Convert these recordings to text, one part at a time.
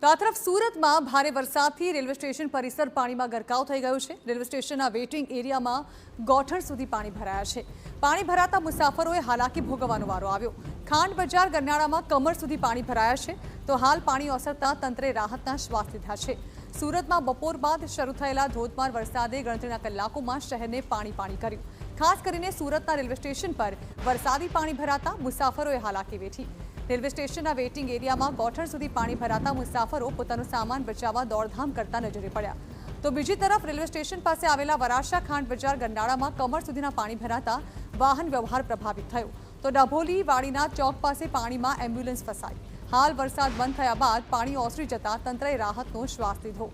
તો આ તરફ સુરતમાં ભારે વરસાદથી રેલવે સ્ટેશન પરિસર પાણીમાં ગરકાવ થઈ ગયું છે। રેલવે સ્ટેશનના વેઇટિંગ એરિયામાં ગોઠણ સુધી પાણી ભરાયા છે। પાણી ભરાતા મુસાફરોએ હાલાકી ભોગવવાનો વારો આવ્યો। ખાંડ બજાર ગરનાળામાં કમર સુધી પાણી ભરાયા છે, તો હાલ પાણી ઓસરતા તંત્રે રાહતના શ્વાસ લીધા છે। સુરતમાં બપોર બાદ શરૂ થયેલા ધોધમાર વરસાદે ગણતરીના કલાકોમાં શહેરને પાણી કર્યું। ખાસ કરીને સુરતના રેલવે સ્ટેશન પર વરસાદી પાણી ભરાતા મુસાફરોએ હાલાકી વેઠી। રેલવે સ્ટેશનના વેઇટિંગ એરિયામાં ગોઠણ સુધી પાણી ભરાતા મુસાફરો પોતાનો સામાન બચાવવા દોડધામ કરતા નજરે પડ્યા। તો બીજી તરફ રેલવે સ્ટેશન પાસે આવેલા વરાછા ખાંડ બજાર ગરનાળામાં કમર સુધીના પાણી ભરાતા વાહન વ્યવહાર પ્રભાવિત થયો। તો ડભોલી વાડીના ચોક પાસે પાણીમાં એમ્બ્યુલન્સ ફસાઈ। હાલ વરસાદ બંધ થયા બાદ પાણી ઓસરી જતા તંત્રએ રાહતનો શ્વાસ લીધો।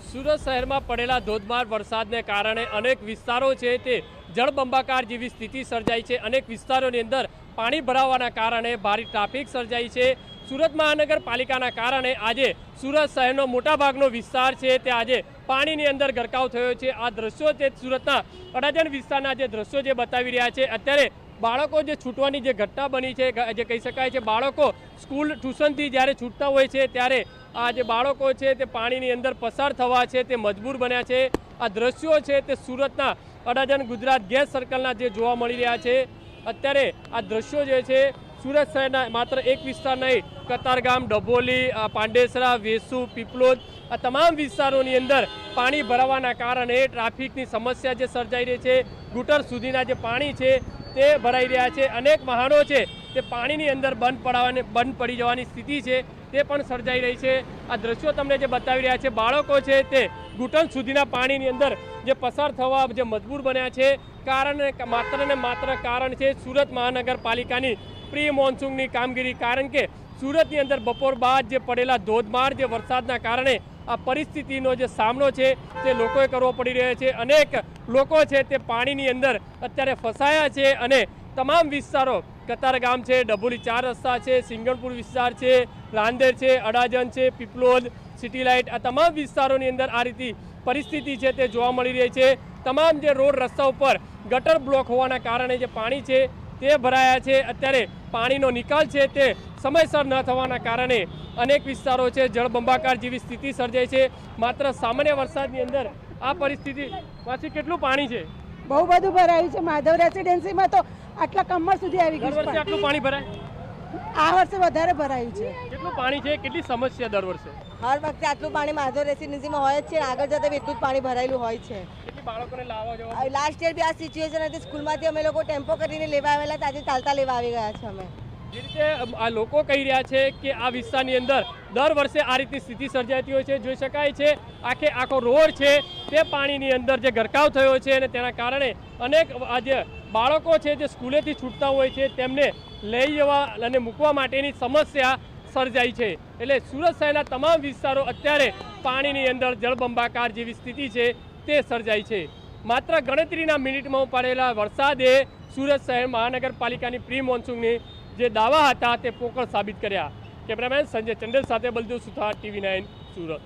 સુરત શહેરમાં પડેલા ધોધમાર વરસાદને કારણે અનેક વિસ્તારો છે તે જળબંબાકાર જેવી સ્થિતિ સર્જાઈ છે। અનેક વિસ્તારોની અંદર પાણી ભરાવાના કારણે ભારે ટ્રાફિક સર્જાઈ છે। સુરત મહાનગરપાલિકાના કારણે આજે સુરત શહેરનો મોટાભાગનો વિસ્તાર છે તે આજે પાણીની અંદર ગરકાવ થયો છે। આ દ્રશ્યો તે સુરતના અડાજણ વિસ્તારના જે દ્રશ્યો જે બતાવી રહ્યા છે। અત્યારે બાળકો જે છૂટવાની જે ઘટના બની છે, જે કહી શકાય છે, બાળકો સ્કૂલ ટ્યુશનથી જ્યારે છૂટતા હોય છે ત્યારે આ જે બાળકો છે તે પાણીની અંદર પસાર થવા છે તે મજબૂર બન્યા છે। આ દ્રશ્યો છે તે સુરતના અડાજણ ગુજરાત ગેસ સર્કલના જે જોવા મળી રહ્યા છે। અત્યારે આ દ્રશ્યો જે છે સુરત શહેરના માત્ર એક વિસ્તાર નહીં, કતારગામ, ડભોલી, પાંડેસરા, વેસુ, પીપલોદ આ તમામ વિસ્તારોની અંદર પાણી ભરાવાના કારણે ટ્રાફિકની સમસ્યા જે સર્જાઈ રહી છે। ઘૂંટણ સુધીના જે પાણી છે તે ભરાઈ રહ્યા છે। અનેક વાહનો છે તે પાણીની અંદર બંધ પડી જવાની સ્થિતિ છે તે પણ સર્જાઈ રહી છે। આ દ્રશ્યો તમને જે બતાવી રહ્યા છે, બાળકો છે તે ઘૂંટણ સુધીના પાણીની અંદર જે પસાર થવા જે મજબૂર બન્યા છે। માત્ર ને માત્ર કારણ છે સુરત મહાનગરપાલિકાની પ્રી મોન્સૂનની કામગીરી। કારણ કે સુરતની અંદર બપોર બાદ જે પડેલા ધોધમાર જે વરસાદના કારણે આ પરિસ્થિતિનો જે સામનો છે તે લોકોએ કરવો પડી રહ્યો છે। અનેક લોકો છે તે પાણીની અંદર અત્યારે ફસાયા છે અને તમામ વિસ્તારો કતારગામ છે, ડભોલી 4 રસ્તા છે, સિંગણપુર વિસ્તાર છે, રાંદેર છે, અડાજણ છે, પીપલોદ, સિટી લાઇટ આ તમામ વિસ્તારોની અંદર આ રીતે પરિસ્થિતિ છે તે જોવા મળી રહી છે। તમામ જે રોડ રસ્તા ઉપર ગટર બ્લોક હોવાના કારણે જે પાણી છે તે ભરાયા છે। અત્યારે પાણીનો નિકાલ છે તે સમયસર ન થવાના કારણે અનેક વિસ્તારો છે જળબંબાકાર જેવી સ્થિતિ સર્જાય છે। માત્ર સામાન્ય વરસાદની અંદર આ પરિસ્થિતિ પાછી કેટલું પાણી છે? બહુ બધું ભરાયું છે। માધવ રેસિડેન્સીમાં તો આટલા કમર સુધી આવી ગયું। દર વર્ષે આટલું પાણી ભરાય? આ વર્ષે વધારે ભરાયું છે। કેટલું પાણી છે? કેટલી સમસ્યા દર વર્ષે? હર વખતે આટલું પાણી માધવ રેસિડેન્સીમાં હોય જ છે, આગળ જતા બી એટલું જ પાણી ભરાયેલું હોય છે। કેટલી બાળકોને લાવવા જવા? લાસ્ટ યર બી આ સિચ્યુએશન હતી, સ્કૂલમાંથી અમે લોકો ટેમ્પો કરીને લેવા આવેલા, આજે ચાલતા લેવા આવી ગયા છે અમે। જે રીતે આ લોકો કહી રહ્યા છે કે આ વિસ્તારની અંદર દર વર્ષે આ રીતની સ્થિતિ સર્જાતી હોય છે। જોઈ શકાય છે આખો રોડ છે તે પાણીની અંદર જે ગરકાવ થયો છે અને તેના કારણે અનેક જે બાળકો છે જે સ્કૂલેથી છૂટતા હોય છે તેમને લઈ જવા અને મૂકવા માટેની સમસ્યા સર્જાઈ છે। એટલે સુરત શહેરના તમામ વિસ્તારો અત્યારે પાણીની અંદર જળબંબાકાર જેવી સ્થિતિ છે તે સર્જાઈ છે। માત્ર ગણતરીના મિનિટમાં પડેલા વરસાદે સુરત શહેર મહાનગરપાલિકાની પ્રી મોન્સૂનની જે દાવા હતા તે પોકળ સાબિત કર્યા। કેમેરામેન સંજય ચંડેલ સાથે બલદેવ સુથાર, TV9 સુરત।